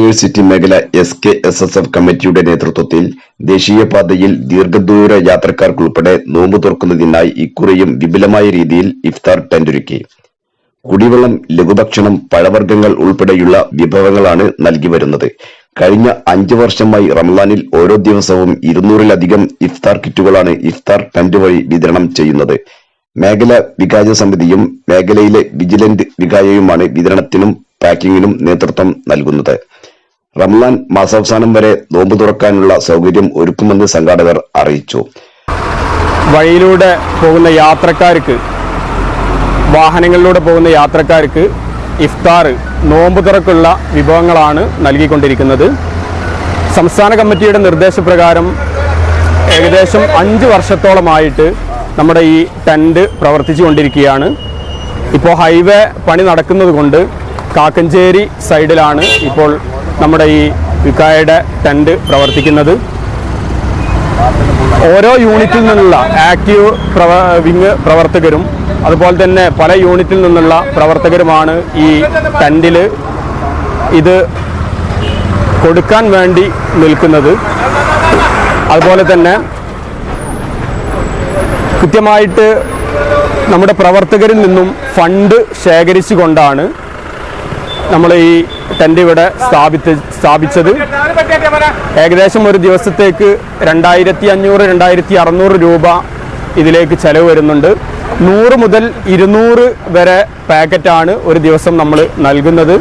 University മേഖല SKSSF കമ്മിറ്റിയുടെ നേതൃത്വത്തിൽ ദേശീയപാതയിൽ ദീർഘദൂര യാത്രക്കാർക്കുൾപ്പെടെ നോമ്പ് തുറക്കുന്നതിനായി ഇക്കുറിയും വിപുലമായ രീതിയിൽ ഇഫ്താർ ടെന്റൊരുക്കി. കുടിവെള്ളം, ലഘുഭക്ഷണം, പഴവർഗ്ഗങ്ങൾ ഉൾപ്പെടെയുള്ള വിഭവങ്ങളാണ് നൽകി വരുന്നത്. കഴിഞ്ഞ 5 വർഷമായി റമദാനിൽ ഓരോ ദിവസവും 200-ലധികം ഇഫ്താർ കിറ്റുകളാണ് ഇഫ്താർ ടെന്റ് വഴി വിതരണം ചെയ്യുന്നത്. മേഖല വികായ സമിതിയും മേഖലയിലെ വിജിലന്റ് വികായയുമാണ് വിതരണത്തിനും പാക്കിങ്ങിനും നേതൃത്വം നൽകുന്നത്. റമദാൻ മാസാവസാനം വരെ നോമ്പ് തുറക്കാനുള്ള സൗകര്യം ഒരുക്കുമെന്ന് സംഘാടകർ അറിയിച്ചു. വഴിയിലൂടെ പോകുന്ന യാത്രക്കാർക്ക്, വാഹനങ്ങളിലൂടെ പോകുന്ന യാത്രക്കാർക്ക് ഇഫ്താർ, നോമ്പ് തുറക്കുള്ള വിഭവങ്ങളാണ് നൽകിക്കൊണ്ടിരിക്കുന്നത്. സംസ്ഥാന കമ്മിറ്റിയുടെ നിർദ്ദേശപ്രകാരം ഏകദേശം 5 വർഷത്തോളമായിട്ട് നമ്മുടെ ഈ ടെന്റ് പ്രവർത്തിച്ചു കൊണ്ടിരിക്കുകയാണ്. ഇപ്പോൾ ഹൈവേ പണി നടക്കുന്നത് കൊണ്ട് കാക്കഞ്ചേരി സൈഡിലാണ് ഇപ്പോൾ നമ്മുടെ ഈ വികായയുടെ ടെന്റ് പ്രവർത്തിക്കുന്നത്. ഓരോ യൂണിറ്റിൽ നിന്നുള്ള ആക്റ്റീവ് വിങ് പ്രവർത്തകരും അതുപോലെ തന്നെ പല യൂണിറ്റിൽ നിന്നുള്ള പ്രവർത്തകരുമാണ് ഈ ടെന്റിൽ ഇത് കൊടുക്കാൻ വേണ്ടി നിൽക്കുന്നത്. അതുപോലെ തന്നെ കൃത്യമായിട്ട് നമ്മുടെ പ്രവർത്തകരിൽ നിന്നും ഫണ്ട് ശേഖരിച്ചുകൊണ്ടാണ് നമ്മൾ ഈ ടെന്റ് ഇവിടെ സ്ഥാപിച്ചത്. ഏകദേശം ഒരു ദിവസത്തേക്ക് 2500-2600 രൂപ ഇതിലേക്ക് ചെലവ് വരുന്നുണ്ട്. 100 മുതൽ 200 വരെ പാക്കറ്റാണ് ഒരു ദിവസം നമ്മൾ നൽകുന്നത്.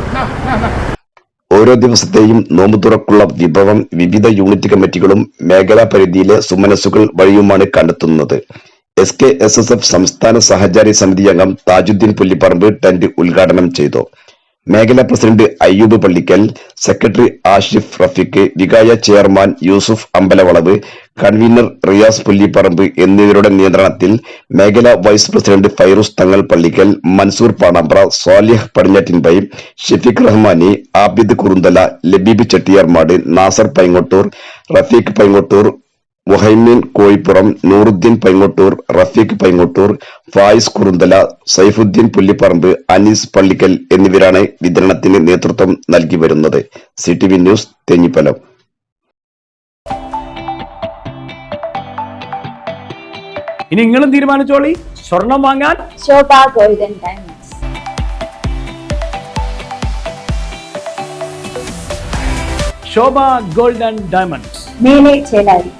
ഓരോ ദിവസത്തെയും നോമ്പ് തുറക്കുള്ള വിഭവം വിവിധ യൂണിറ്റ് കമ്മിറ്റികളും മേഖലാ പരിധിയിലെ സുമനസ്സുകൾ വഴിയുമാണ് കണ്ടെത്തുന്നത്. SKSSF സംസ്ഥാന സഹചാരി സമിതി അംഗം താജുദ്ദീൻ പുല്ലിപ്പറമ്പ് ടെന്റ് ഉദ്ഘാടനം ചെയ്തു. മേഖലാ president Ayyub Pallikkal, secretary Ashif Rafeeq, Vikhaya chairman Yusuf Ambalavalavu, convener Riyas Pullipparamba എന്നിവരുടെ നിയന്ത്രണത്തിൽ മേഖലാ വൈസ് പ്രസിഡന്റ് ഫൈറൂസ് തങ്ങൾ പള്ളിക്കൽ, മൻസൂർ പാണമ്പ്ര, സ്വാലിഹ് പടിഞ്ഞാറ്റിൻപൈ, ഷെഫീഖ് റഹ്മാനി, ആബിദ് കുറുന്തല, ലബീബ് ചെട്ടിയാർമാട്, നാസർ പൈങ്ങോട്ടൂർ, റഫീഖ് പൈങ്ങോട്ടൂർ, മുഹൈമീൻ കോഴിപ്പുറം, നൂറുദ്ദീൻ പൈങ്ങോട്ടൂർ, റഫീഖ് പൈങ്ങോട്ടൂർ, ഫായിസ് കുറുന്തല, സൈഫുദ്ദീൻ പുല്ലിപ്പറമ്പ്, അനീസ് പള്ളിക്കൽ എന്നിവരാണ് വിതരണത്തിന് നേതൃത്വം നൽകി വരുന്നത്. CTV news, Thenhipalam. ഇനി നിങ്ങളും തീരുമാനിച്ചോളി, സ്വർണം വാങ്ങാൻ ശോഭ ഗോൾഡൻ ഡയമണ്ട്സ്. ശോഭ ഗോൾഡൻ ഡയമണ്ട്സ്, മേലെ ചേലാരി.